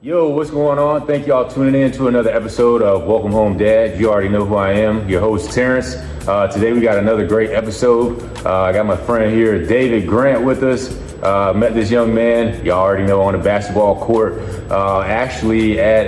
Yo, what's going on? Thank y'all tuning in to another episode of Welcome Home Dad. You already know who I am, your host Terrence. Today we got another great episode. I got my friend here, David Grant, with us. Met this young man, y'all already know, on the basketball court, actually at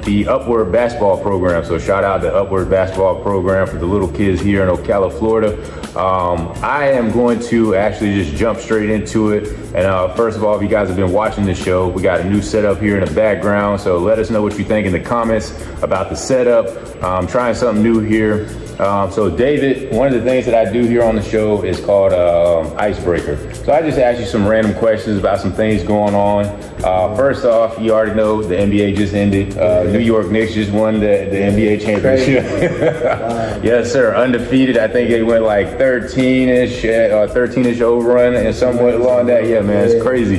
the Upward basketball program. So shout out to Upward basketball program for the little kids here in Ocala, Florida. I am going to actually just jump straight into it. And first of all, if you guys have been watching the show, we got a new setup here in the background. So let us know what you think in the comments about the setup. I'm trying something new here. So David, one of the things that I do here on the show is called Icebreaker. So I just ask you some random questions about some things going on. First off, you already know the NBA just ended. New York Knicks just won the NBA championship. Yes, sir. Undefeated. I think they went like 13-ish overrun and somewhat along that. Yeah, man, it's crazy.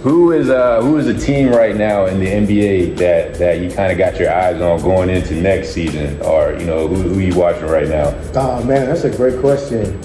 Who is a team right now in the NBA that you kind of got your eyes on going into next season, or who you watching right now? Oh man, that's a great question.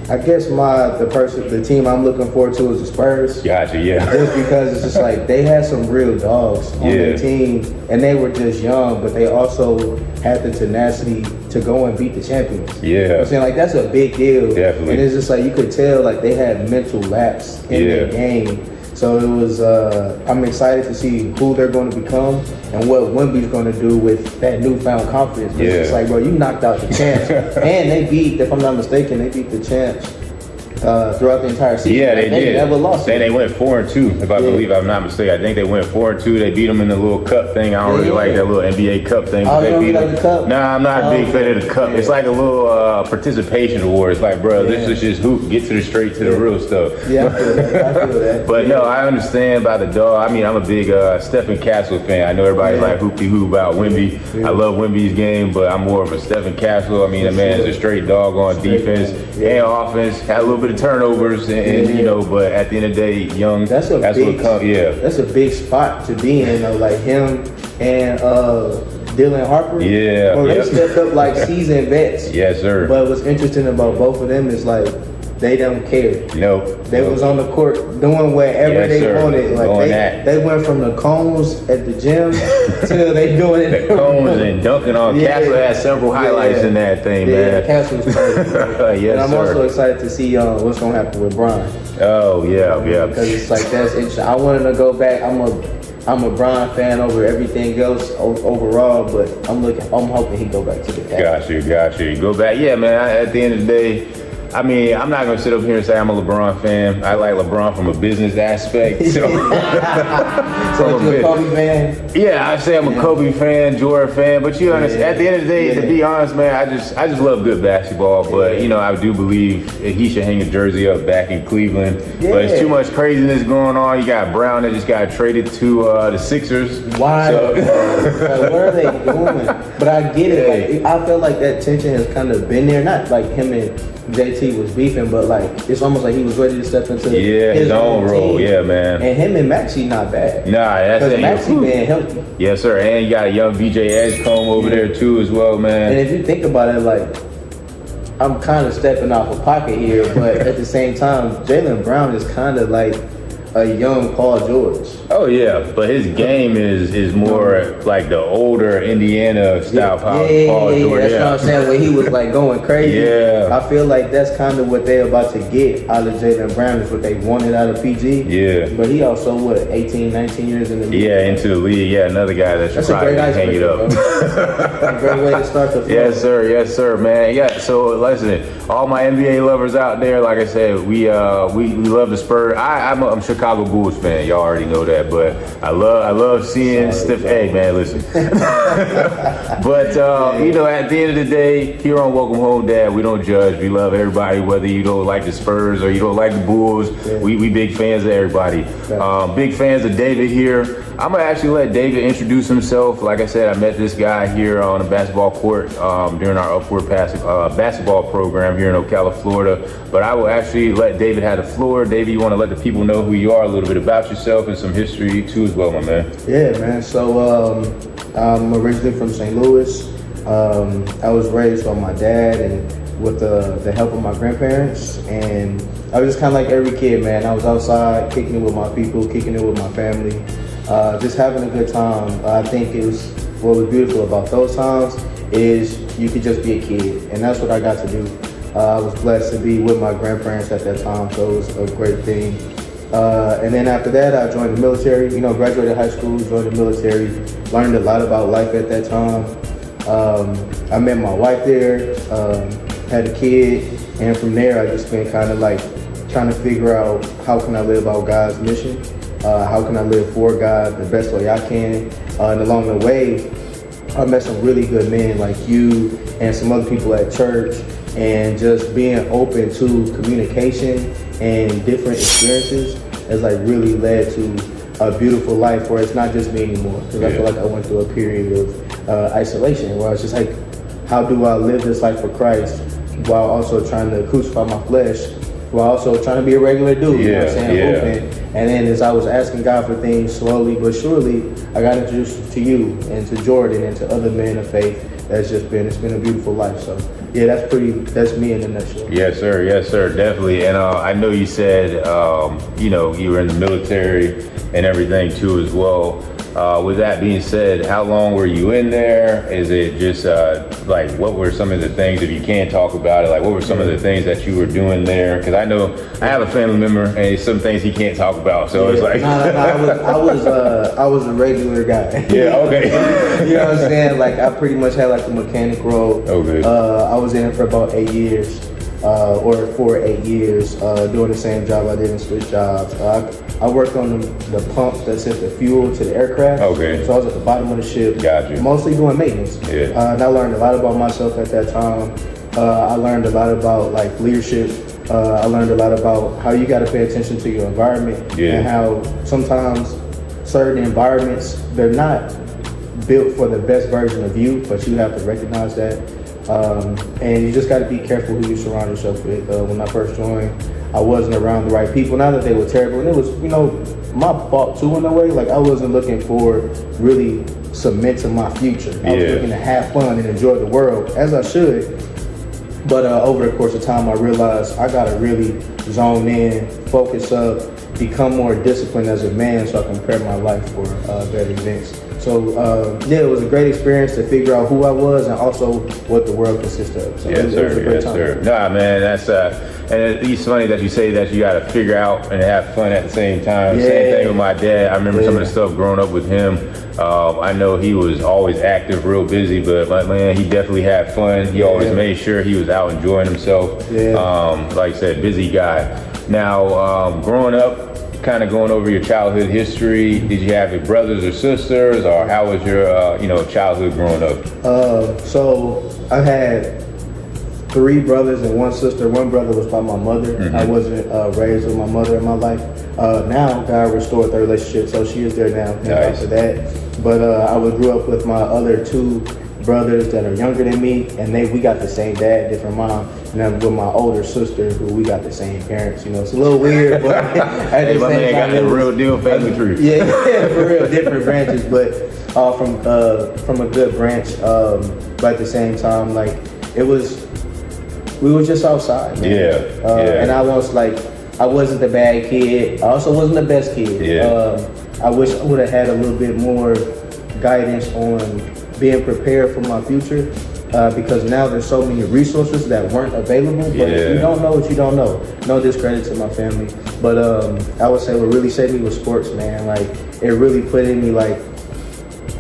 I guess the team I'm looking forward to is the Spurs. Gotcha, yeah. Just because it's just like they had some real dogs on their team, and they were just young, but they also had the tenacity to go and beat the champions. Yeah. You know what I'm saying? Like, that's a big deal. Definitely. And it's just like you could tell like they had mental lapse in their game. So it was, I'm excited to see who they're going to become and what Wemby's going to do with that newfound confidence. It's just like, bro, you knocked out the champs. And they beat, if I'm not mistaken, the champs throughout the entire season. Yeah, they did. Never lost. They went 4-2, if I believe I'm not mistaken. I think they went 4-2. They beat them in the little cup thing. I don't really like that little NBA cup thing. Oh, they you beat don't like the cup? Nah, I'm not a big fan of the cup. It's like a little participation award. It's like, bro, this is just hoop. Get to the straight to the real stuff. Yeah, I feel that. But no, I understand about the dog. I mean, I'm a big Stephen Castle fan. I know everybody's like hoopty-hoop about Wemby. I love Wemby's game, but I'm more of a Stephen Castle. I mean, the man is a straight dog on defense and offense. Had a little bit of turnovers. And but at the end of the day, young. That's what comes. Yeah, that's a big spot to be in. Like him and Dylan Harper. Yeah, they stepped up like seasoned vets. Yes, sir. But what's interesting about both of them is like they don't care. They was on the court doing whatever they wanted. Like they went from the cones at the gym to they doing it. The cones and dunking on. Castle had several highlights in that thing, man. Castle was crazy. Yes, and I'm also excited to see what's gonna happen with Bron. Oh yeah. Because it's like that's interesting. I wanted to go back. I'm a Bron fan over everything else overall, but I'm hoping he go back to the Cavs. Got you. Go back. Yeah, man. At the end of the day, I mean, I'm not gonna sit up here and say I'm a LeBron fan. I like LeBron from a business aspect. So you're a Kobe fan? Yeah, I say I'm a Kobe fan, Jordan fan. But you understand, at the end of the day, to be honest, man, I just love good basketball. But I do believe he should hang a jersey up back in Cleveland. But it's too much craziness going on. You got Brown that just got traded to the Sixers. Why? So. Like, what are they doing? But I get it. Like, I feel like that tension has kind of been there. Not like him and JT was beefing, but like it's almost like he was ready to step into his own role. Team. Yeah, man. And him and Maxey not bad. Nah, that's it. Maxey being healthy. Yes, sir. And you got a young BJ Edgecombe over there too, as well, man. And if you think about it, like I'm kind of stepping off a pocket here, but at the same time, Jaylen Brown is kind of like a young Paul George. Oh yeah, but his game is more like the older Indiana style Paul George. That's what I'm saying. When he was like going crazy. I feel like that's kind of what they're about to get out of Jaylen Brown, is what they wanted out of PG. Yeah. But he also 18, 19 years in the league. Yeah, into the league. Yeah, another guy that should probably hang it up. A great way to start the floor. Yes, sir, man. Yeah. So listen, all my NBA lovers out there, like I said, we love the Spurs. I'm a Chicago Bulls fan. Y'all already know that. But I love seeing Steph. Hey man, listen. But at the end of the day, here on Welcome Home Dad, we don't judge. We love everybody, whether you don't like the Spurs or you don't like the Bulls. We big fans of everybody. Big fans of David here. I'm gonna actually let David introduce himself. Like I said, I met this guy here on a basketball court during our Upward basketball program here in Ocala, Florida. But I will actually let David have the floor. David, you want to let the people know who you are, a little bit about yourself, and some history too as well, my man. Yeah, man. So I'm originally from St. Louis. I was raised by my dad, and with the help of my grandparents, and I was just kind of like every kid, man. I was outside kicking it with my people, kicking it with my family, just having a good time. I think what was beautiful about those times is you could just be a kid, and that's what I got to do. I was blessed to be with my grandparents at that time, so it was a great thing. And then after that, I joined the military, graduated high school, joined the military, learned a lot about life at that time. I met my wife there, had a kid, and from there I just been kind of like trying to figure out how can I live out God's mission, how can I live for God the best way I can. And along the way, I met some really good men like you and some other people at church, and just being open to communication and different experiences has like really led to a beautiful life where it's not just me anymore. Because I feel like I went through a period of isolation where I was just like, how do I live this life for Christ while also trying to crucify my flesh, while also trying to be a regular dude, you know what I'm saying? Open. And then as I was asking God for things slowly but surely, I got introduced to you and to Jordan and to other men of faith. It's been a beautiful life. So yeah, that's me in a nutshell. Yes, sir, definitely. And I know you said, you were in the military and everything too as well. With that being said, how long were you in there? Is it just like, what were some of the things, if you can talk about it, like what were some of the things that you were doing there? Because I know I have a family member and some things he can't talk about. So it's like, I was a regular guy. Yeah, okay. You know what I'm saying? Like I pretty much had like a mechanic role. Okay. I was in it for about 8 years. Or for 8 years, doing the same job I did and switch jobs. I worked on the pumps that sent the fuel to the aircraft. Okay. So I was at the bottom of the ship. Got you. Mostly doing maintenance. Yeah. And I learned a lot about myself at that time. I learned a lot about like leadership. I learned a lot about how you got to pay attention to your environment and how sometimes certain environments, they're not built for the best version of you, but you have to recognize that. And you just got to be careful who you surround yourself with. When I first joined, I wasn't around the right people. Not that they were terrible, and it was, my fault too in a way. Like I wasn't looking for really cement to my future. I was looking to have fun and enjoy the world, as I should. But over the course of time, I realized I gotta really zone in, focus up, become more disciplined as a man, so I can prepare my life for better events. So it was a great experience to figure out who I was and also what the world consists of. So yes, sir. Nah, man, that's and it's funny that you say that you got to figure out and have fun at the same time. Same thing with my dad. I remember some of the stuff growing up with him. I know he was always active, real busy, but man, he definitely had fun. He always made sure he was out enjoying himself. Like I said, busy guy. Now, growing up, kind of going over your childhood history, did you have your brothers or sisters, or how was your childhood growing up? So I had 3 brothers and 1 sister. 1 brother was by my mother. I wasn't raised with my mother in my life. Now God restored the relationship, so she is there now. Thank God for that. But I grew up with my other 2 brothers that are younger than me, and we got the same dad, different mom. And I'm with my older sister, who we got the same parents. It's a little weird, but at the same time, it was a real deal family tree. Yeah, for real, different branches, but from a good branch. But at the same time, like we were just outside, man. And I wasn't the bad kid. I also wasn't the best kid. I wish I would have had a little bit more guidance on being prepared for my future, because now there's so many resources that weren't available. But if you don't know what you don't know. No discredit to my family, but I would say what really saved me was sports, man. Like it really put in me like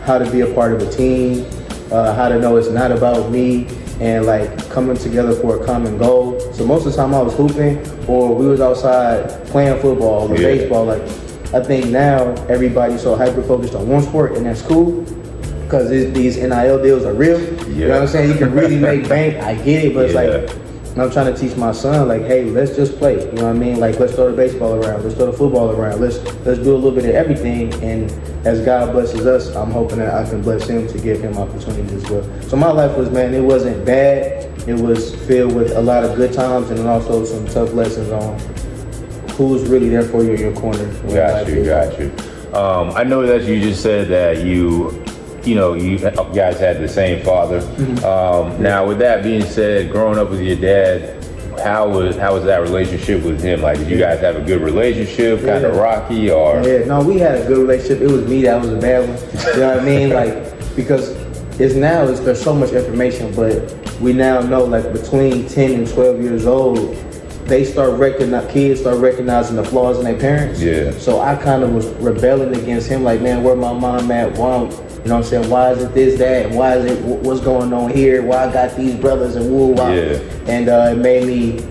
how to be a part of a team, how to know it's not about me, and like coming together for a common goal. So most of the time I was hooping, or we was outside playing football or baseball. Like I think now everybody's so hyper focused on one sport, and that's cool. Because these NIL deals are real. You know what I'm saying? You can really make bank. I get it, but it's like, I'm trying to teach my son, like, hey, let's just play. You know what I mean? Like, let's throw the baseball around. Let's throw the football around. Let's do a little bit of everything. And as God blesses us, I'm hoping that I can bless him to give him opportunities as well. So my life was, man, it wasn't bad. It was filled with a lot of good times and then also some tough lessons on who's really there for you in your corner. Got you. I know that you just said that you you guys had the same father. Now, with that being said, growing up with your dad, how was that relationship with him? Like, did you guys have a good relationship, kind of rocky, or? Yeah, no, we had a good relationship. It was me that was a bad one. You know what I mean? Like, because there's so much information, but we now know, like, between 10 and 12 years old, kids start recognizing the flaws in their parents. Yeah. So I kind of was rebelling against him, like, man, where my mom at? Why, you know what I'm saying? Why is it this, that? And why is it, what's going on here? Why I got these brothers and woo, wow. Yeah. And it made me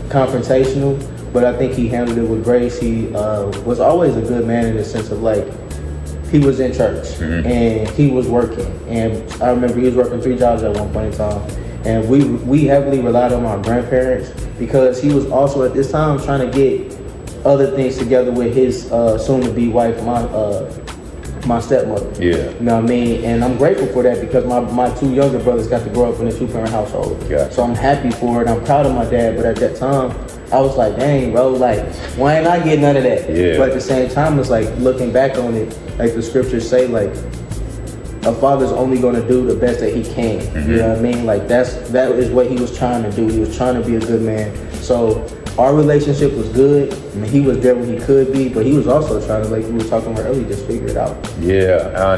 confrontational, but I think he handled it with grace. He was always a good man in the sense of, like, he was in church and he was working. And I remember he was working 3 jobs at one point in time. And we heavily relied on my grandparents because he was also at this time trying to get other things together with his soon-to-be wife, my stepmother. Yeah. You know what I mean? And I'm grateful for that because my 2 younger brothers got to grow up in a 2-parent household. Yeah. So I'm happy for it. I'm proud of my dad. But at that time, I was like, dang, bro, like, why ain't I getting none of that? Yeah. But at the same time, it's like, looking back on it, like the scriptures say, like, a father's only going to do the best that he can. You know what I mean? Like, that is what he was trying to do. He was trying to be a good man. So our relationship was good. I mean, he was there when he could be, but he was also trying to, like we were talking about earlier, just figure it out. Yeah,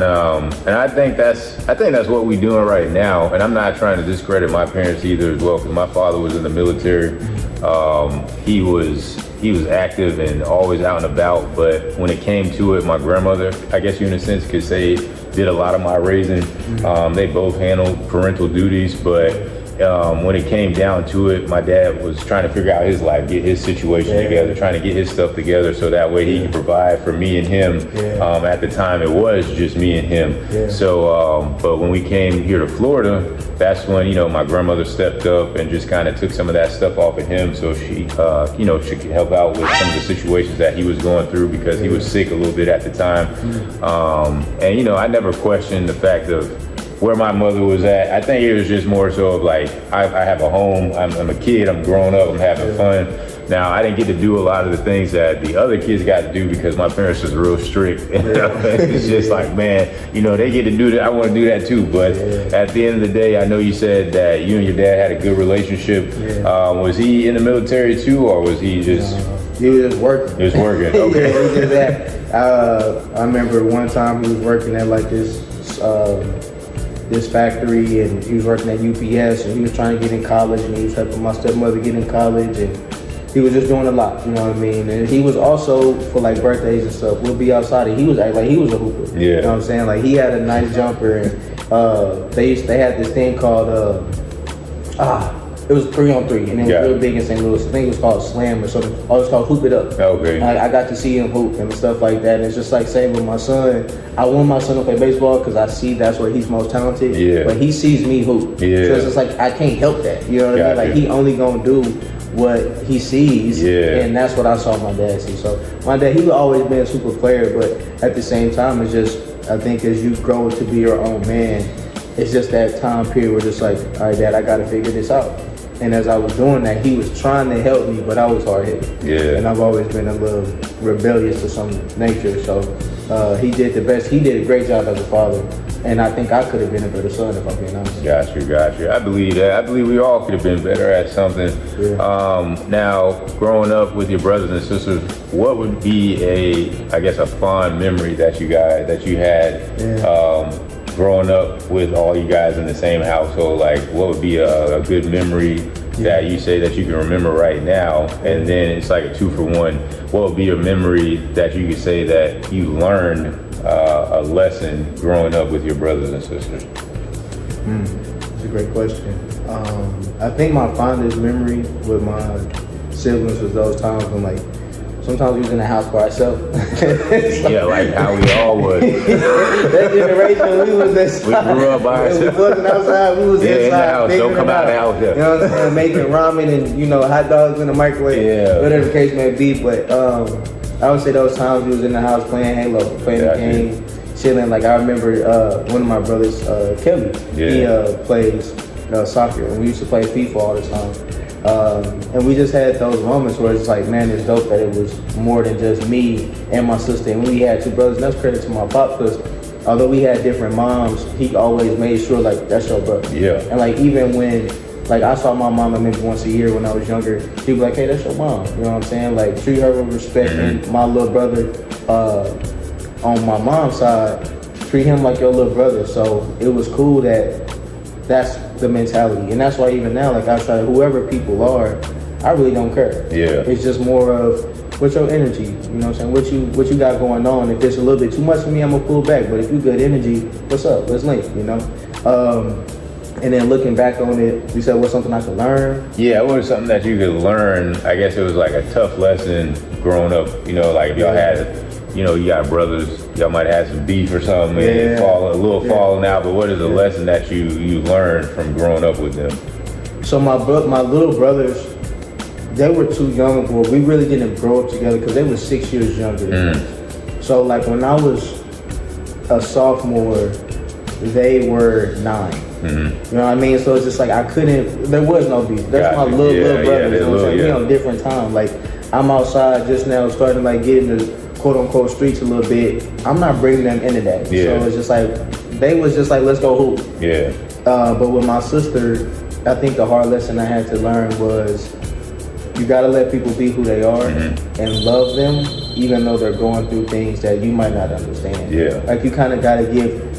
and I think that's what we're doing right now. And I'm not trying to discredit my parents either as well, because my father was in the military. He was active and always out and about. But when it came to it, my grandmother, I guess you in a sense could say, did a lot of my raising. They both handled parental duties, but when it came down to it, my dad was trying to figure out his life, get his situation together, trying to get his stuff together so that way he could provide for me and him. At the time, it was just me and him. So, but when we came here to Florida, that's when, my grandmother stepped up and just kind of took some of that stuff off of him so she, she could help out with some of the situations that he was going through because he was sick a little bit at the time. And, I never questioned the fact of where my mother was at. I think it was just more so of like, I have a home, I'm a kid, I'm growing up, I'm having fun. Now, I didn't get to do a lot of the things that the other kids got to do because my parents was real strict. It's just like, man, they get to do that, I want to do that too. But at the end of the day, I know you said that you and your dad had a good relationship. Was he in the military too, or was he just... He was just working. He was working, okay. Yeah, he did that. I remember one time he was working at like this factory, and he was working at UPS, and he was trying to get in college, and he was helping my stepmother get in college, and he was just doing a lot, you know what I mean? And he was also, for like birthdays and stuff, we'll be outside, and he was like he was a hooper. You know what I'm saying? Like, he had a nice jumper, and they had this thing called it was 3-on-3, and it was real big in St. Louis. I think it was called Slam or something. Oh, it's called Hoop It Up. Okay. I got to see him hoop and stuff like that. And it's just like saying with my son, I want my son to play baseball because I see that's where he's most talented. Yeah. But he sees me hoop. Yeah. So it's just like, I can't help that. You know what I mean? Like, he only gonna do what he sees. Yeah. And that's what I saw my dad see. So my dad, he always been a super player, but at the same time, it's just, I think as you grow to be your own man, it's just that time period where just like, all right, Dad, I gotta figure this out. And as I was doing that, he was trying to help me, but I was hard-headed. Yeah. And I've always been a little rebellious to some nature. So he did the best. He did a great job as a father. And I think I could have been a better son, if I'm being honest. Got you. I believe that. I believe we all could have been better at something. Yeah. Now, growing up with your brothers and sisters, what would be a fond memory that you had growing up with all you guys in the same household? Like, what would be a good memory that you say that you can remember right now? And then it's like a 2-for-1. What would be a memory that you could say that you learned a lesson growing up with your brothers and sisters? That's a great question. I think my fondest memory with my siblings was those times when, like, sometimes we was in the house by ourselves. Yeah, like how we all was. That generation, we was inside. We grew up by ourselves. We wasn't outside, we was inside. In the house, don't come out of the house. You know what I'm saying? Making ramen and, hot dogs in the microwave, whatever the case may be. But I would say those times we was in the house playing Halo, playing the game, chilling. Like, I remember one of my brothers, Kelly, he plays soccer, and we used to play FIFA all the time. And we just had those moments where it's like, man, it's dope that it was more than just me and my sister. And we had 2 brothers, and that's credit to my pop, because although we had different moms, he always made sure like that's your brother. Yeah. And like even when like I saw my mama maybe once a year when I was younger, he'd be like, hey, that's your mom. You know what I'm saying? Like treat her with respect. And my little brother, on my mom's side, treat him like your little brother. So it was cool that's the mentality. And that's why even now, like I try, whoever people are, I really don't care. Yeah. It's just more of what's your energy, you know what I'm saying? What you got going on. If it's a little bit too much for me, I'm gonna pull back. But if you good energy, what's up? Let's link, you know? And then looking back on it, you said what's something I could learn? Yeah, what was something that you could learn? I guess it was like a tough lesson growing up, you know, like if y'all had, you know, you got brothers, y'all might have some beef or something, and falling out, but what is a lesson that you learned from growing up with them? So my little brothers, they were too young. Well, we really didn't grow up together because they were 6 years younger than me. So like when I was a sophomore, they were 9. You know what I mean? So it's just like there was no beef. That's my little brother. You know what I'm saying? We on different time. Like I'm outside just now starting to like get in the quote unquote streets a little bit. I'm not bringing them into that. So it's just like they was just like, let's go hoop. Yeah. But with my sister, I think the hard lesson I had to learn was you gotta let people be who they are and love them, even though they're going through things that you might not understand. Yeah. Like you kind of gotta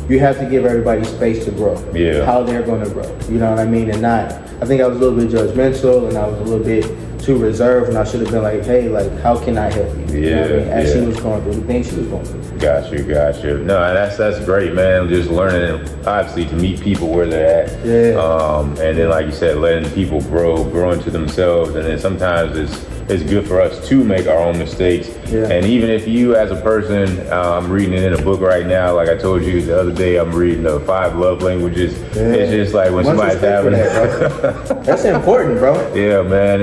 you have to give everybody space to grow. Yeah. How they're gonna grow. You know what I mean? And I think I was a little bit judgmental and I was a little bit too reserved, and I should have been like, hey, like, how can I help you? You know what I mean? As she was going through the things she was going through. Got you. No, that's great, man. Just learning, obviously, to meet people where they're at. Yeah. And then, like you said, letting people grow into themselves. And then sometimes it's good for us to make our own mistakes. Yeah. And even if you, as a person, I'm reading it in a book right now. Like I told you the other day, I'm reading the 5 love languages. Yeah. It's just like when somebody's having that, that's important, bro. Yeah, man.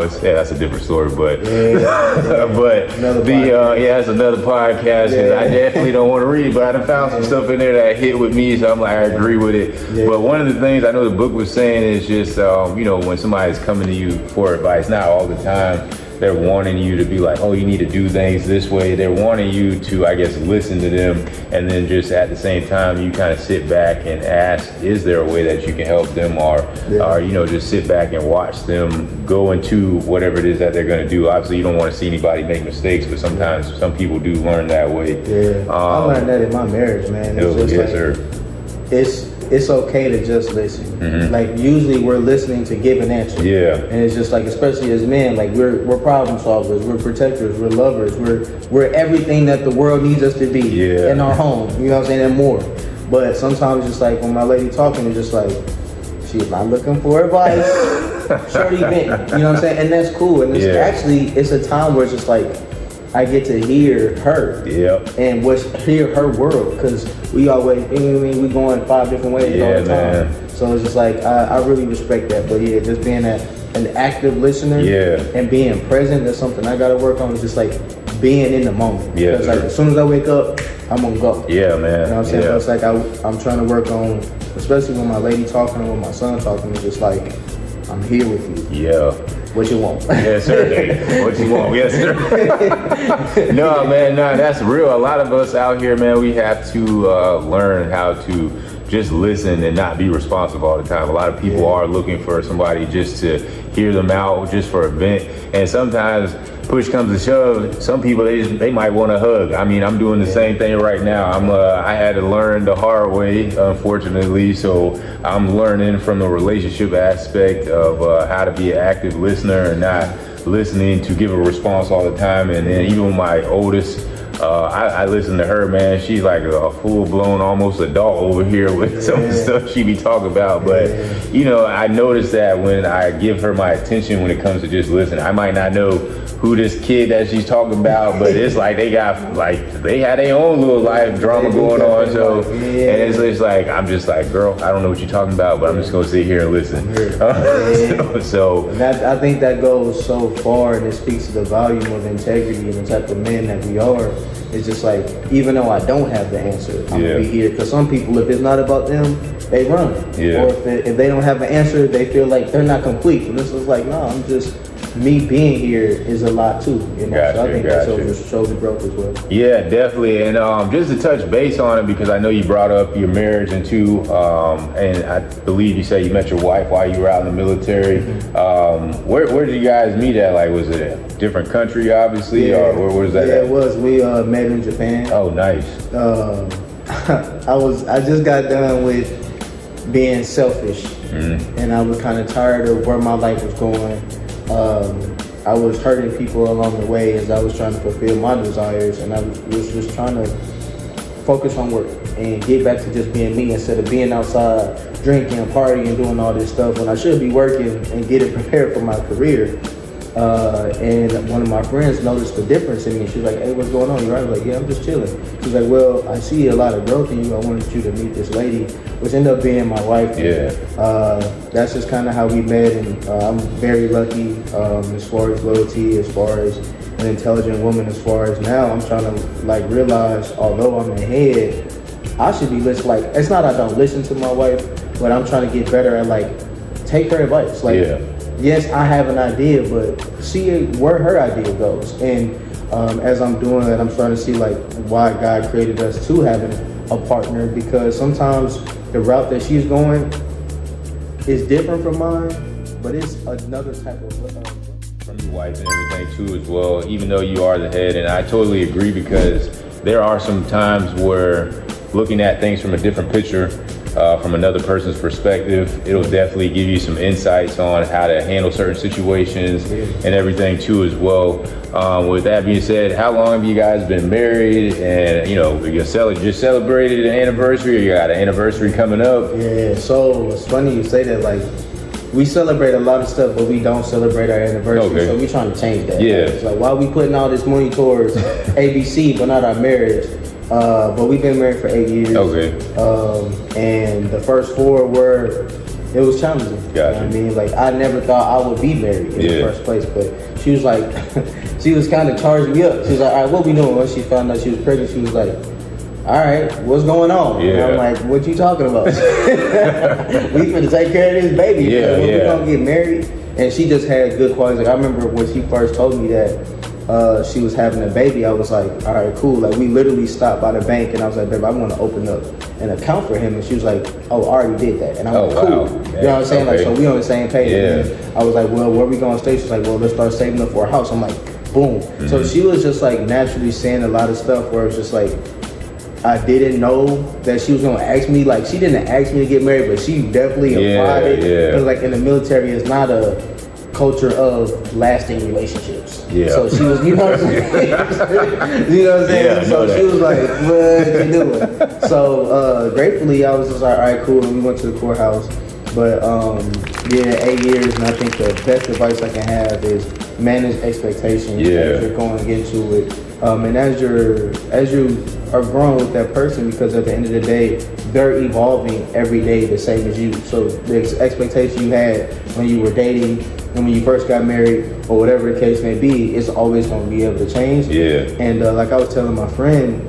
That's a different story, but but that's another podcast. I definitely don't want to read, but I done found some stuff in there that hit with me, so I'm like, I agree with it. Yeah. But one of the things I know the book was saying is just, you know, when somebody's coming to you for advice, not all the time, they're wanting you to be like, oh, you need to do things this way. They're wanting you to, I guess, listen to them, and then just at the same time, you kind of sit back and ask, is there a way that you can help them, or you know, just sit back and watch them go into whatever it is that they're going to do. Obviously, you don't want to see anybody make mistakes, but sometimes some people do learn that way. Yeah, I learned that in my marriage, man. It's okay to just listen. Like usually we're listening to give an answer. Yeah. And it's just like, especially as men, like we're problem solvers, we're protectors, we're lovers, we're everything that the world needs us to be in our home. You know what I'm saying? And more. But sometimes just like when my lady talking, it's just like she's not looking for advice. Shorty venting. You know what I'm saying? And that's cool. And it's a time where it's just like I get to hear her and hear her world, because we always, you know what I mean, we going 5 different ways all the time. Man. So it's just like I really respect that. But just being an active listener and being present, that's something I gotta work on. It's just like being in the moment. Because like as soon as I wake up, I'm gonna go. Yeah, man. You know what I'm saying? So it's like I'm trying to work on, especially when my lady talking or when my son talking, it's just like I'm here with you. Yeah. What you want? Yes, sir. What you want? Yes, sir. No, man, that's real. A lot of us out here, man, we have to learn how to just listen and not be responsive all the time. A lot of people are looking for somebody just to hear them out, just for a vent. And sometimes push comes to shove, some people, they might want a hug. I mean, I'm doing the same thing right now. I had to learn the hard way, unfortunately. So I'm learning from the relationship aspect of how to be an active listener and not listening to give a response all the time. And then even with my oldest, I listen to her, man. She's like a full-blown, almost adult over here with some of the stuff she be talking about. But, you know, I noticed that when I give her my attention when it comes to just listening, I might not know who this kid that she's talking about, but it's like they had their own little life drama going on. So, and it's like, I'm just like, girl, I don't know what you're talking about, but I'm just gonna sit here and listen. So that, I think that goes so far, and it speaks to the volume of integrity and the type of men that we are. It's just like, even though I don't have the answer, I'm gonna be here. Because some people, if it's not about them, they run. Or if they don't have an answer, they feel like they're not complete. And this is like, no, me being here is a lot too. You know? Gotcha, So I think that shows the growth as well. Yeah, definitely. And just to touch base on it, because I know you brought up your marriage and too, and I believe you said you met your wife while you were out in the military. Where did you guys meet at? Like, was it a different country, obviously, or where was that? Yeah, at? it was. We met in Japan. Oh, nice. I just got done with being selfish, and I was kind of tired of where my life was going. I was hurting people along the way as I was trying to fulfill my desires, and I was just trying to focus on work and get back to just being me instead of being outside drinking, partying, and doing all this stuff when I should be working and getting prepared for my career. And one of my friends noticed the difference in me. She was like, "Hey, what's going on?" I was like, "Yeah, I'm just chilling." She's like, "Well, I see a lot of growth in you. I wanted you to meet this lady," which ended up being my wife. Yeah. That's just kind of how we met, and I'm very lucky as far as loyalty, as far as an intelligent woman, as far as now I'm trying to like realize, although I'm ahead, I should be listening. Like, it's not I don't listen to my wife, but I'm trying to get better at like take her advice. Like, yes, I have an idea, but see where her idea goes. And as I'm doing that, I'm starting to see like why God created us to having a partner, because sometimes the route that she's going is different from mine, but it's another type of from your wife and everything too as well, even though you are the head. And I totally agree, because there are some times where looking at things from a different picture, from another person's perspective, it'll definitely give you some insights on how to handle certain situations and everything too as well. With that being said, how long have you guys been married? And you know, you just celebrated an anniversary, or you got an anniversary coming up? Yeah, so it's funny you say that. Like, we celebrate a lot of stuff, but we don't celebrate our anniversary. So we're trying to change that. Yeah. It's like, why are we putting all this money towards ABC but not our marriage? But we've been married for 8 years. Okay. And the first 4 it was challenging. Gotcha. You know what I mean? Like, I never thought I would be married in the first place, but she was like, she was kind of charging me up. She was like, all right, what we doing? When she found out she was pregnant, she was like, all right, what's going on? Yeah. And I'm like, what you talking about? We finna take care of this baby. When we gonna get married? And she just had good qualities. Like, I remember when she first told me that she was having a baby, I was like, all right, cool. Like, we literally stopped by the bank, and I was like, babe, I want to open up an account for him. And she was like, oh, I already did that. And I'm like, cool. Wow. You know what I'm saying? Like, so we on the same page. And I was like, well, where we gonna stay? She's like, well, let's start saving up for a house. I'm like, boom. So she was just like naturally saying a lot of stuff where it's just like, I didn't know that she was gonna ask me. Like, she didn't ask me to get married, but she definitely implied it. Because like in the military, it's not a culture of lasting relationships. So she was, you know what I'm saying? You know what I'm saying? So she was like, what you doing? So gratefully, I was just like, all right, cool. And we went to the courthouse. But 8 years, and I think the best advice I can have is manage expectations as you're going into it. And as you are growing with that person, because at the end of the day, they're evolving every day the same as you. So the expectation you had when you were dating and when you first got married, or whatever the case may be, it's always going to be able to change. And like I was telling my friend,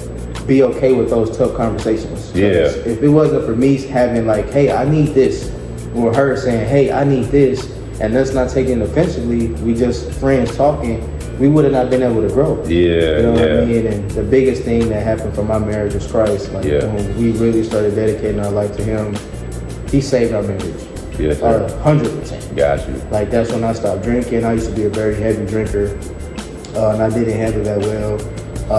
be okay with those tough conversations. If it wasn't for me having like, hey, I need this, or her saying, hey, I need this, and that's not taken offensively, we just friends talking, we would have not been able to grow. You know what I mean? And the biggest thing that happened from my marriage was Christ. Like, when we really started dedicating our life to Him, He saved our marriage. 100%. Got you. Like, that's when I stopped drinking. I used to be a very heavy drinker, and I didn't handle that well.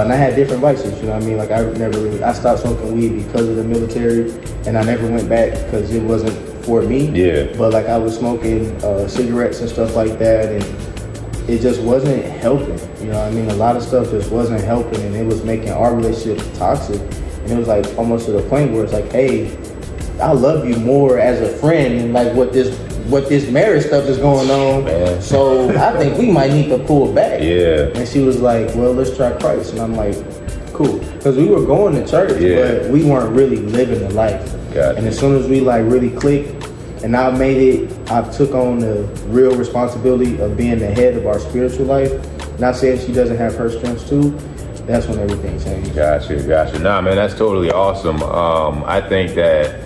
And I had different vices, you know what I mean? Like, I stopped smoking weed because of the military, and I never went back because it wasn't for me. But like, I was smoking cigarettes and stuff like that, and it just wasn't helping. You know what I mean? A lot of stuff just wasn't helping, and it was making our relationship toxic. And it was like almost to the point where it's like, hey, I love you more as a friend, and like what this marriage stuff is going on. So I think we might need to pull back. And she was like, well, let's try Christ. And I'm like, cool. Because we were going to church, but we weren't really living the life. And as soon as we like really clicked, and I took on the real responsibility of being the head of our spiritual life. Not saying she doesn't have her strengths too. That's when everything changed. Gotcha. Nah, man, that's totally awesome. I think that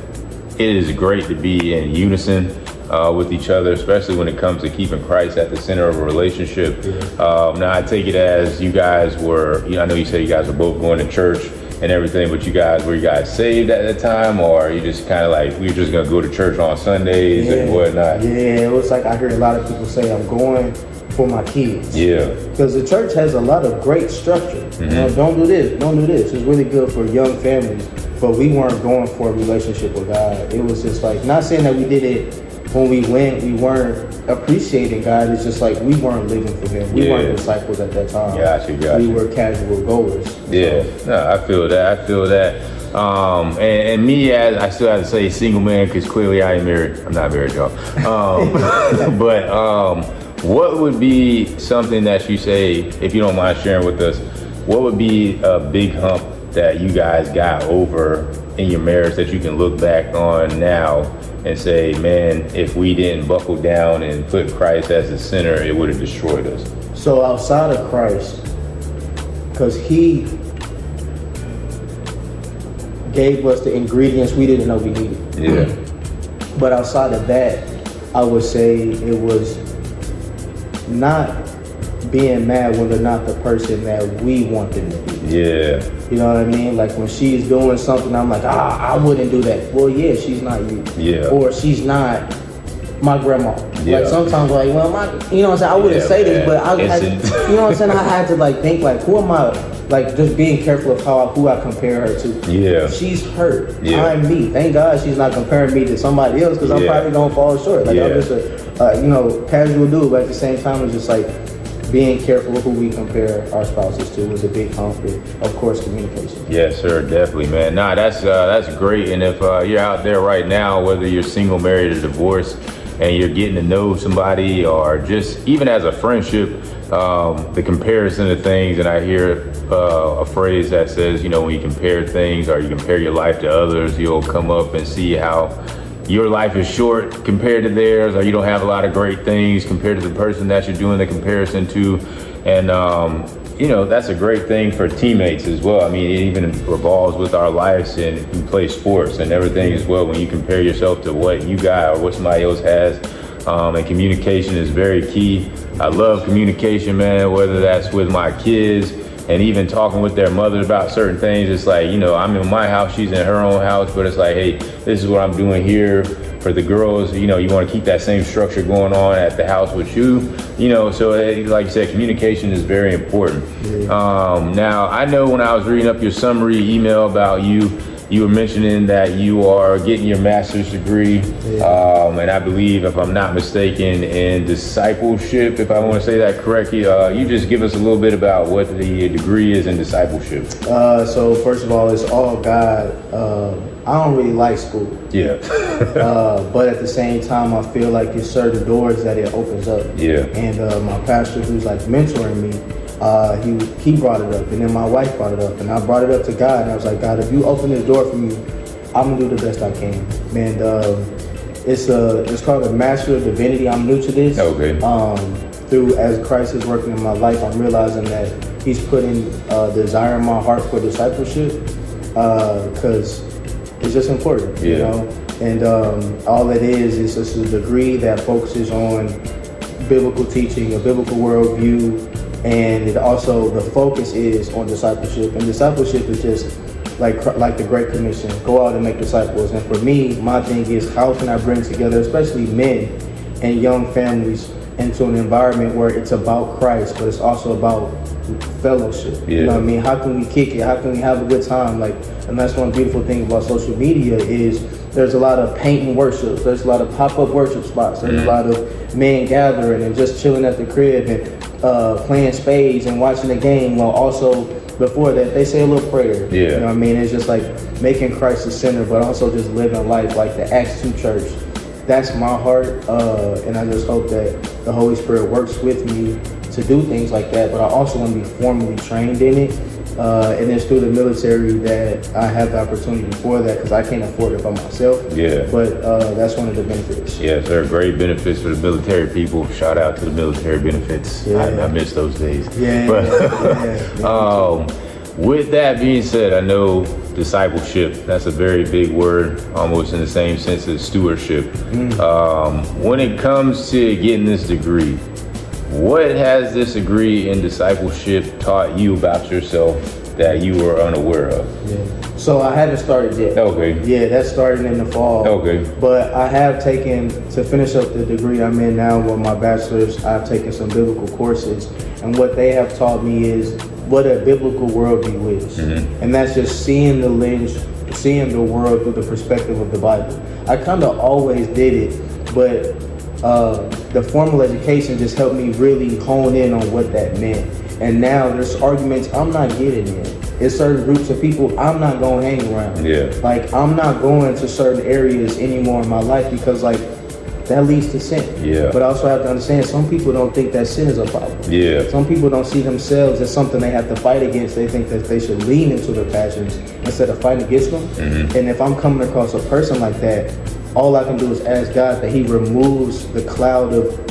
it is great to be in unison with each other, especially when it comes to keeping Christ at the center of a relationship. Now I take it as you guys were, I know you said you guys were both going to church and everything, but were you guys saved at the time, or you just kind of like, we were just gonna go to church on Sundays and whatnot? Yeah, it was like, I heard a lot of people say, I'm going for my kids. Yeah. Because the church has a lot of great structure. You know, don't do this, don't do this. It's really good for young families, but we weren't going for a relationship with God. It was just like, not saying that we did it when we went, we weren't appreciating God. It's just like, we weren't living for Him. We weren't disciples at that time. Gotcha. We were casual goers. Yeah, So. no, I feel that. And me, as I still have to say single man, because clearly I ain't married. I'm not married, y'all. But what would be something that you say, if you don't mind sharing with us, what would be a big hump that you guys got over in your marriage that you can look back on now and say, man, if we didn't buckle down and put Christ as the center, it would have destroyed us? So outside of Christ, because He gave us the ingredients we didn't know we needed. Yeah. But outside of that, I would say it was not being mad when they're not the person that we want them to be. Yeah. You know what I mean? Like when she's doing something, I'm like, I wouldn't do that. Well, yeah, she's not you. Yeah. Or she's not my grandma. Yeah. Like sometimes, like, well, you know what I'm saying? I wouldn't say this, but you know what I'm saying? I had to like think, like, who am I? Like just being careful of who I compare her to. Yeah. She's her. Yeah. I'm me. Thank God she's not comparing me to somebody else, because I'm probably gonna fall short. Like I'm just a casual dude, but at the same time, it's just like being careful of who we compare our spouses to was a big hump. Of course, communication. Yes, sir, definitely, man. Nah, that's great. And if you're out there right now, whether you're single, married, or divorced, and you're getting to know somebody, or just even as a friendship, the comparison of things, and I hear a phrase that says, when you compare things or you compare your life to others, you'll come up and see how your life is short compared to theirs, or you don't have a lot of great things compared to the person that you're doing the comparison to. And that's a great thing for teammates as well. I mean, it even revolves with our lives, and you play sports and everything as well. When you compare yourself to what you got or what somebody else has, and communication is very key. I love communication, man, whether that's with my kids and even talking with their mothers about certain things. It's like, I'm in my house, she's in her own house, but it's like, hey, this is what I'm doing here. For the girls, you want to keep that same structure going on at the house with you, so like you said, communication is very important. Now, I know when I was reading up your summary email about you were mentioning that you are getting your master's degree, and I believe, if I'm not mistaken, in discipleship, if I want to say that correctly. You just give us a little bit about what the degree is in discipleship. So first of all, it's all God. I don't really like school. Yeah. But at the same time, I feel like it's certain doors that it opens up. Yeah. And my pastor, who's like mentoring me, he brought it up, and then my wife brought it up, and I brought it up to God, and I was like, God, if you open this door for me, I'm gonna do the best I can. And it's called a Master of Divinity. I'm new to this. Okay. As Christ is working in my life, I'm realizing that He's putting desire in my heart for discipleship, because it's just important, And all it is just a degree that focuses on biblical teaching, a biblical worldview, and it also, the focus is on discipleship. And discipleship is just like the Great Commission: go out and make disciples. And for me, my thing is, how can I bring together, especially men and young families, into an environment where it's about Christ, but it's also about fellowship. Yeah. You know what I mean? How can we kick it? How can we have a good time? And that's one beautiful thing about social media is there's a lot of paint and worship. There's a lot of pop-up worship spots. There's a lot of men gathering and just chilling at the crib and playing spades and watching the game, while also before that they say a little prayer. Yeah. You know what I mean? It's just like making Christ the center, but also just living life like the Acts 2 church. That's my heart, and I just hope that the Holy Spirit works with me to do things like that. But I also want to be formally trained in it, and it's through the military that I have the opportunity for that, because I can't afford it by myself. Yeah. But that's one of the benefits. Yes, there are great benefits for the military people. Shout out to the military benefits. Yeah. I miss those days. Yeah. But, With that being said, I know discipleship, that's a very big word, almost in the same sense as stewardship. When it comes to getting this degree, what has this degree in discipleship taught you about yourself that you were unaware of? Yeah. So I haven't started yet. Okay. Yeah, that's starting in the fall. Okay. But I have taken, to finish up the degree I'm in now with my bachelor's, I've taken some biblical courses. And what they have taught me is what a biblical worldview is. And that's just seeing the lens, seeing the world through the perspective of the Bible. I kind of always did it, but the formal education just helped me really hone in on what that meant. And now there's arguments I'm not getting in. There's certain groups of people I'm not going to hang around. Yeah. Like, I'm not going to certain areas anymore in my life because, like, that leads to sin. Yeah. But I also have to understand some people don't think that sin is a problem. Yeah. Some people don't see themselves as something they have to fight against. They think that they should lean into their passions instead of fighting against them. And if I'm coming across a person like that, all I can do is ask God that He removes the cloud of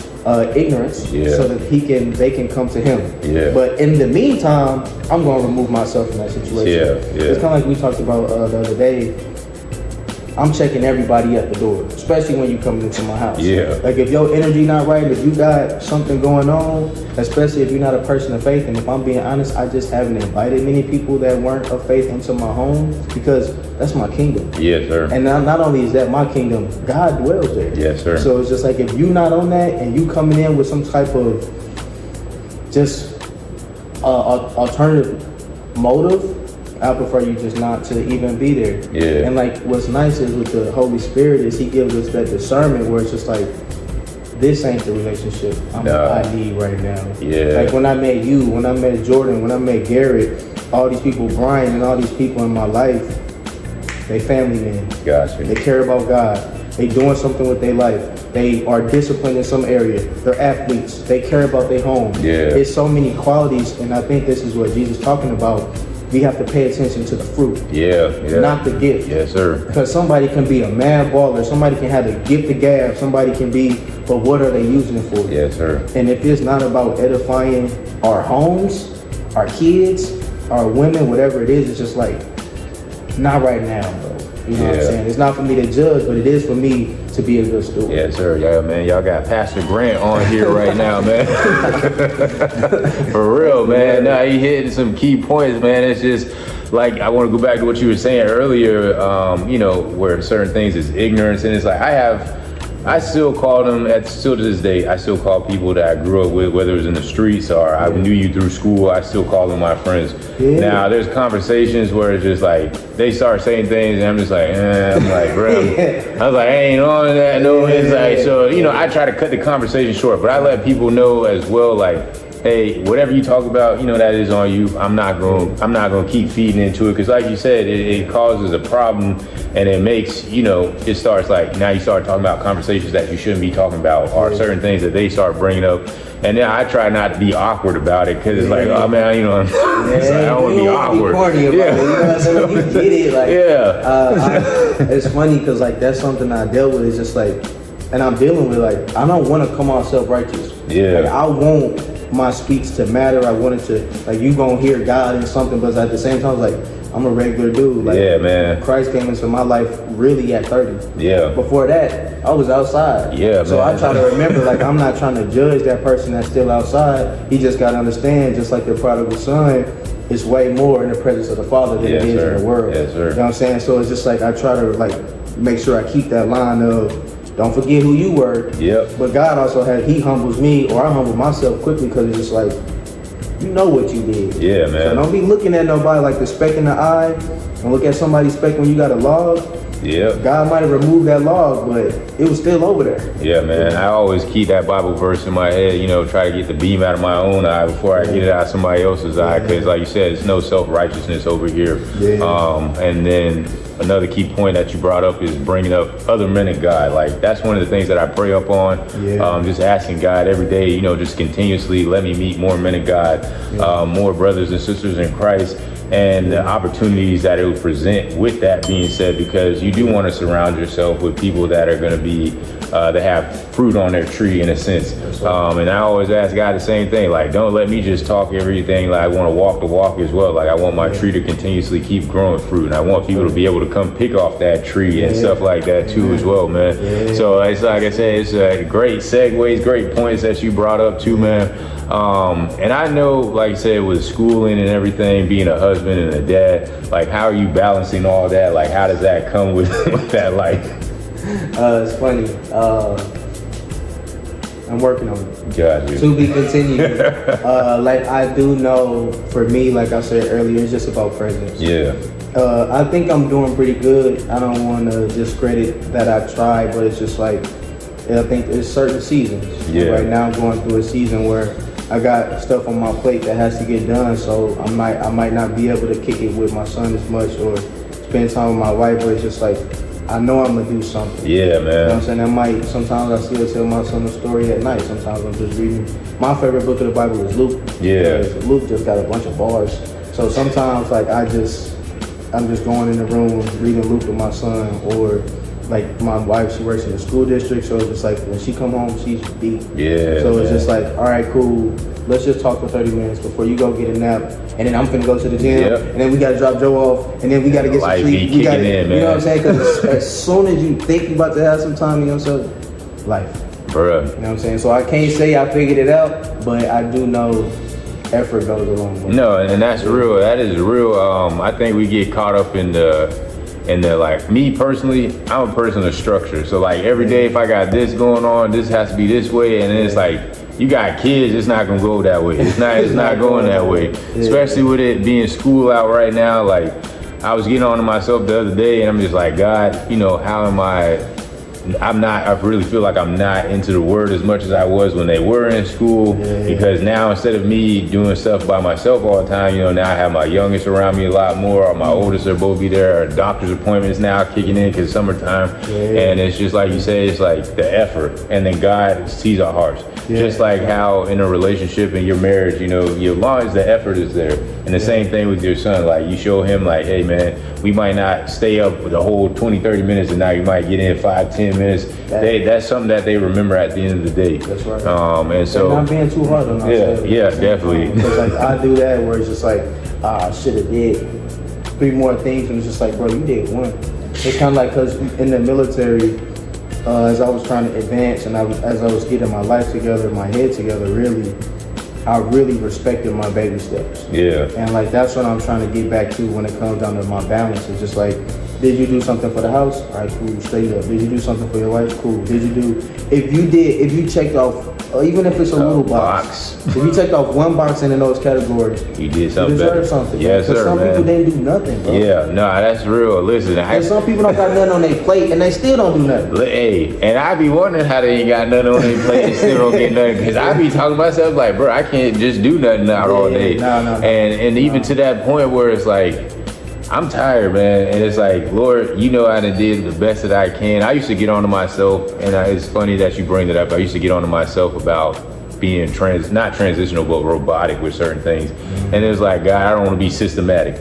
ignorance so that they can come to Him. Yeah. But in the meantime, I'm going to remove myself from that situation. Yeah. It's kind of like we talked about the other day. I'm checking everybody at the door, especially when you come into my house. Yeah. Like, if your energy not right, if you got something going on, especially if you're not a person of faith, and if I'm being honest, I just haven't invited many people that weren't of faith into my home because that's my kingdom. Yes, sir. And not only is that my kingdom, God dwells there. Yes, sir. So it's just like, if you not on that and you coming in with some type of just alternative motive, I prefer you just not to even be there. Yeah. And like, what's nice is with the Holy Spirit is He gives us that discernment where it's just like, this ain't the relationship I need right now. Yeah. Like, when I met you, when I met Jordan, when I met Garrett, all these people, Brian, and all these people in my life, they family men. Gotcha. They care about God. They doing something with their life. They are disciplined in some area. They're athletes. They care about their home. Yeah. There's so many qualities, and I think this is what Jesus is talking about. We have to pay attention to the fruit, not the gift. Yes, sir. Because somebody can be a mad baller, somebody can have the gift of gab, somebody can be, but what are they using it for? Yes, sir. And if it's not about edifying our homes, our kids, our women, whatever it is, it's just like, not right now, bro. You know what I'm saying? It's not for me to judge, but it is for me to be a good steward. Yes, sir. Yeah, man. Y'all got Pastor Grant on here right now, man. For real, man. Now he hitting some key points, man. It's just like, I want to go back to what you were saying earlier, where certain things is ignorance. And it's like, I still call them, still to this day, I still call people that I grew up with, whether it was in the streets or I knew you through school, I still call them my friends. Yeah. Now, there's conversations where it's just like, they start saying things and I'm just like, I'm like, bro, I was like, I ain't on that, no. It's like, so, I try to cut the conversation short, but I let people know as well, like, hey, whatever you talk about, that is on you. I'm not going to keep feeding into it. Because like you said, it causes a problem and it makes, it starts like, now you start talking about conversations that you shouldn't be talking about or certain things that they start bringing up. And then I try not to be awkward about it because it's like, oh man, it's like, I don't want to be awkward. Corny about it, you know what I'm saying? You get it. Like, it's funny because like, that's something I dealt with. It's just like, and I'm dealing with like, I don't want to come off self-righteous. Yeah. Like, I want my speech to matter. I wanted to, like, you gonna hear God in something, but at the same time, like, I'm a regular dude. Like, yeah, man. Christ came into my life really at 30. Yeah. Before that, I was outside. Yeah, so man. I try to remember, like, I'm not trying to judge that person that's still outside. He just gotta understand, just like the prodigal son, it's way more in the presence of the Father than it is in the world. Yes, sir. You know what I'm saying? So it's just like, I try to, like, make sure I keep that line of, don't forget who you were. Yep. But God also He humbles me, or I humble myself quickly because it's just like, you know what you did. Yeah, man. So don't be looking at nobody like the speck in the eye and look at somebody's speck when you got a log. Yeah. God might have removed that log, but it was still over there. Yeah, man. I always keep that Bible verse in my head, try to get the beam out of my own eye before I get it out of somebody else's eye. Because like you said, it's no self-righteousness over here. Yeah. And then another key point that you brought up is bringing up other men of God. Like, that's one of the things that I pray up on. Yeah. Just asking God every day, just continuously let me meet more men of God, more brothers and sisters in Christ. and the opportunities that it will present with that being said, because you do want to surround yourself with people that are going to be that have fruit on their tree in a sense. And I always ask God the same thing, like, don't let me just talk everything. Like, I want to walk the walk as well. Like, I want my tree to continuously keep growing fruit, and I want people to be able to come pick off that tree and stuff like that too as well, man. So it's like I said, it's great segues, great points that you brought up too, man. And I know, like I said, with schooling and everything, being a husband and a dad, like, how are you balancing all that? Like, how does that come with that life? It's funny. I'm working on it. Gotcha. To be continued. Like, I do know, for me, like I said earlier, it's just about presence. Yeah. I think I'm doing pretty good. I don't want to discredit that I tried, but it's just like, I think there's certain seasons. Yeah. Right now I'm going through a season where I got stuff on my plate that has to get done, so I might not be able to kick it with my son as much or spend time with my wife, but it's just like, I know I'm gonna do something. Yeah, man. You know what I'm saying? Sometimes I still tell my son a story at night. Sometimes I'm just reading. My favorite book of the Bible is Luke. Yeah. Because Luke just got a bunch of bars. So sometimes, like, I'm just going in the room reading Luke with my son, or like my wife, she works in the school district, so it's just like when she come home, she's beat. Yeah. So it's just like, all right, cool. Let's just talk for 30 minutes before you go get a nap, and then I'm finna go to the gym, and then we gotta drop Joe off, and then we gotta get some sleep. We gotta, in, man. You know what I'm saying? Because as soon as you think you about to have some time to yourself, life. Bruh. You know what I'm saying? So I can't say I figured it out, but I do know effort goes a long way. No, and that's real. That is real. I think we get caught up in the like, me personally, I'm a person of structure. So like every day, if I got this going on, this has to be this way, and then it's like, you got kids, it's not gonna go that way. It's not going that way. Especially with it being school out right now. Like, I was getting on to myself the other day, and I'm just like, God, you know, how am I really feel like I'm not into the word as much as I was when they were in school, because now instead of me doing stuff by myself all the time, you know, now I have my youngest around me a lot more, or my oldest are both be there, or doctor's appointments now kicking in because summertime, and it's just like you say, it's like the effort, and then God sees our hearts. Just like how in a relationship and your marriage, you know, as long as the effort is there, and the same thing with your son, like you show him like, hey man, we might not stay up the whole 20-30 minutes, and now you might get in 5-10 minutes. That's something that they remember at the end of the day. That's right. And so, not being too hard on ourselves. Yeah, definitely. Because like I do that where it's just like, I should have did 3 more things, and it's just like, bro, you did 1. It's kind of like, because in the military, as I was trying to advance and as I was getting my life together, my head together, I really respected my baby steps. Yeah. And like, that's what I'm trying to get back to when it comes down to my balance. It's just like, did you do something for the house? All right, cool, straight up. Did you do something for your wife? Cool. If you checked off, even if it's a little box, if you checked off 1 box in those categories, you did something. You deserve something. Yes, sir, some people didn't do nothing, bro. Yeah, no, that's real. Listen, some people don't got nothing on their plate and they still don't do nothing. Hey, and I be wondering how they ain't got nothing on their plate and still don't get nothing, because I be talking to myself like, bro, I can't just do nothing out all day. No. And even to that point where it's like, I'm tired, man, and it's like, Lord, you know I done did the best that I can. I used to get on to myself, and it's funny that you bring that up. I used to get on to myself about being not transitional, but robotic with certain things. And it was like, God, I don't want to be systematic.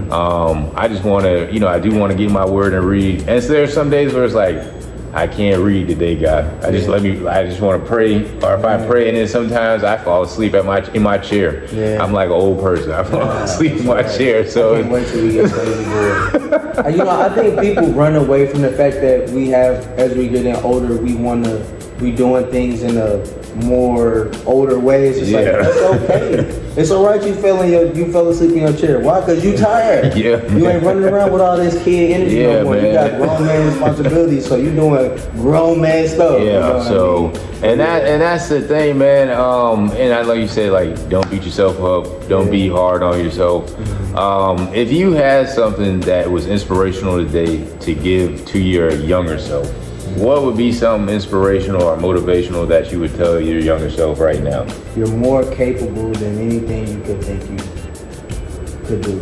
I just want to, you know, I do want to get my word and read. And so there's some days where it's like, I can't read today, God. I just want to pray, or if I pray, and then sometimes I fall asleep in my chair. I'm like an old person. I fall asleep in my chair. So I can't wait till we get crazy bored. You know, I think people run away from the fact that we have, as we get older, we doing things in a more older ways. It's like, that's okay. It's all right. You fell asleep in your chair. Why? Because you tired. You ain't running around with all this kid energy no more. Man. You got grown man responsibilities, so you doing grown man stuff. You know so I mean? and that's the thing, man. And I like you said, like, don't beat yourself up. Don't be hard on yourself. If you had something that was inspirational today to give to your younger self, what would be something inspirational or motivational that you would tell your younger self right now? You're more capable than anything you could think you could do.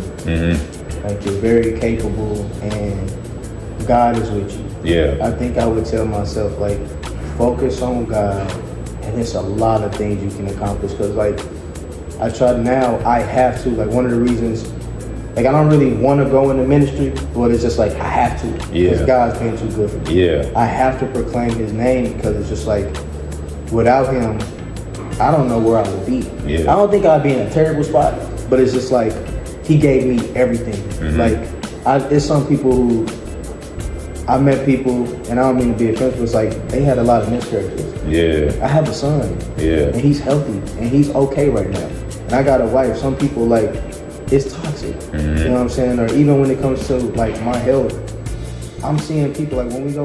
Like, you're very capable, and God is with you. I think I would tell myself, like, focus on God, and it's a lot of things you can accomplish. Because, like, I have to. Like, one of the reasons like I don't really want to go into ministry, but it's just like I have to. Because God's been too good for me. Yeah. I have to proclaim His name because it's just like without Him, I don't know where I would be. Yeah. I don't think I'd be in a terrible spot, but it's just like He gave me everything. Like it's some people who I met people, and I don't mean to be offensive, but it's like they had a lot of miscarriages. Yeah. I have a son. Yeah. And he's healthy and he's okay right now. And I got a wife. Some people like it's toxic. You know what I'm saying? Or even when it comes to like my health, I'm seeing people like when we go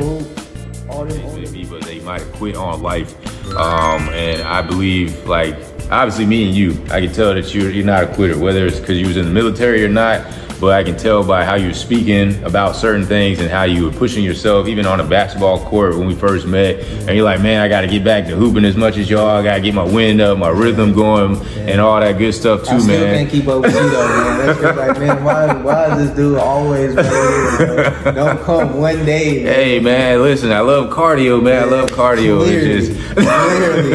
all this people they might have quit on life. And I believe like obviously me and you, I can tell that you're not a quitter, whether it's because you was in the military or not. But I can tell by how you're speaking about certain things and how you were pushing yourself, even on a basketball court when we first met. And you're like, man, I got to get back to hooping as much as y'all. I got to get my wind up, my rhythm going, and all that good stuff too, man. I still can't keep up with you though, man. That's just like, man, why is this dude always right? Don't come one day. Man. Hey, man, listen, I love cardio, man. I love cardio. Clearly,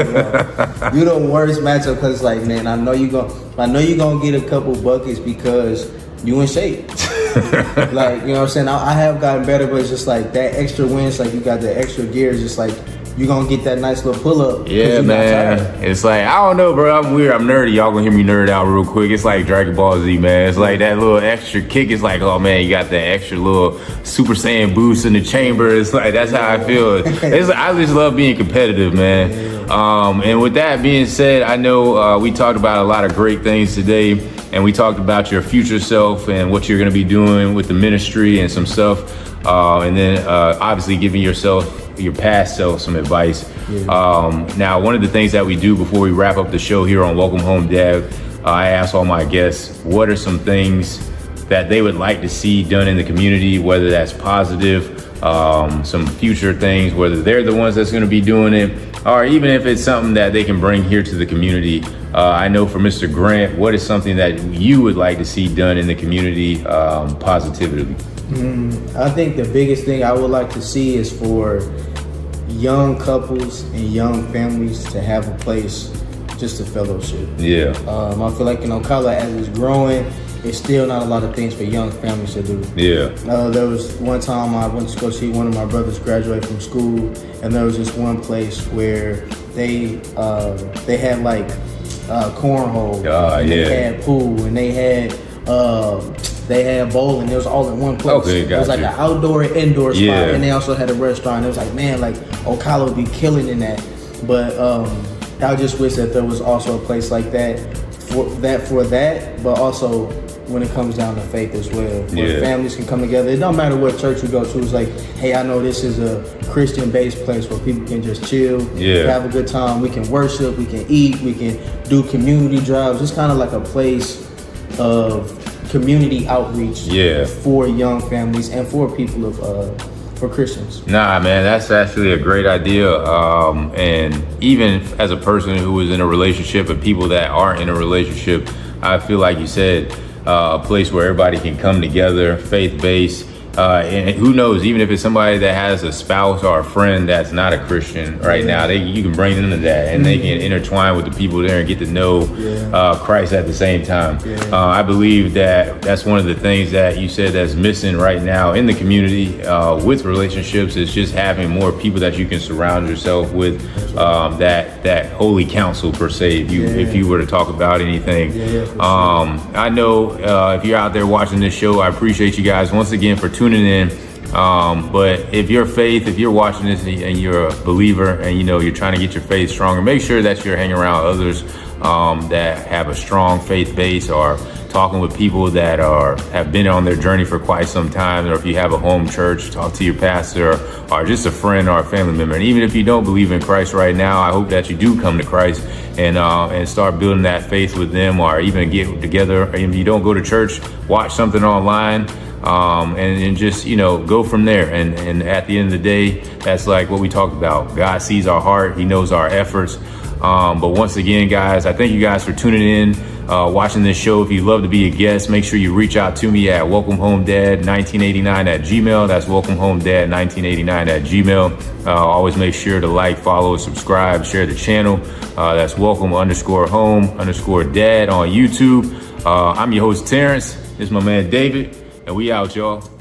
bro. You the worst matchup because, like, man, I know you gonna get a couple buckets because you in shape. Like, you know what I'm saying? I have gotten better, but it's just like that extra wins, like you got the extra gear, it's just like you gonna get that nice little pull up. Yeah, man. It's like, I don't know, bro. I'm weird. I'm nerdy. Y'all gonna hear me nerd out real quick. It's like Dragon Ball Z, man. It's like that little extra kick. It's like, oh man, you got that extra little Super Saiyan boost in the chamber. It's like, that's how I feel. It's like, I just love being competitive, man. And with that being said, I know we talked about a lot of great things today. And we talked about your future self and what you're going to be doing with the ministry and some stuff. And then obviously giving yourself, your past self, some advice. Now, one of the things that we do before we wrap up the show here on Welcome Home Dad, I ask all my guests, what are some things that they would like to see done in the community, whether that's positive, some future things, whether they're the ones that's going to be doing it, or even if it's something that they can bring here to the community. I know for Mr. Grant, what is something that you would like to see done in the community positively? I think the biggest thing I would like to see is for young couples and young families to have a place just to fellowship. Yeah. I feel like in Ocala, as it's growing, it's still not a lot of things for young families to do. Yeah. There was one time I went to go see one of my brothers graduate from school, and there was this one place where they had like cornhole, and they had pool, and they had bowling. It was all in one place. Okay, it was like an outdoor and indoor spot, and they also had a restaurant. It was like, man, like Ocala would be killing in that. But I just wish that there was also a place like that for that, but also when it comes down to faith as well, where families can come together. It don't matter what church you go to. It's like, hey, I know this is a Christian-based place where people can just chill, have a good time. We can worship, we can eat, we can do community drives. It's kind of like a place of community outreach for young families and for people for Christians. Nah, man, that's actually a great idea. And even as a person who is in a relationship and people that aren't in a relationship, I feel like you said, a place where everybody can come together, faith-based. And who knows, even if it's somebody that has a spouse or a friend that's not a Christian right now, you can bring them to that and they can intertwine with the people there and get to know Christ at the same time. I believe that that's one of the things that you said that's missing right now in the community with relationships is just having more people that you can surround yourself with, that holy counsel per se, if you were to talk about anything. I know if you're out there watching this show, I appreciate you guys once again for tuning in. But if you're watching this and you're a believer and you're trying to get your faith stronger, make sure that you're hanging around others that have a strong faith base, or talking with people that have been on their journey for quite some time. Or if you have a home church, talk to your pastor or just a friend or a family member. And even if you don't believe in Christ right now, I hope that you do come to Christ and start building that faith with them, or even get together. If you don't go to church, watch something online. And just, go from there. And at the end of the day, that's like what we talked about. God sees our heart. He knows our efforts. But once again, guys, I thank you guys for tuning in, watching this show. If you'd love to be a guest, make sure you reach out to me at welcomehomedad1989@gmail. That's welcomehomedad1989@gmail. Always make sure to like, follow, subscribe, share the channel. That's welcome_home_dad on YouTube. I'm your host, Terrence. This is my man, David, and we out, y'all.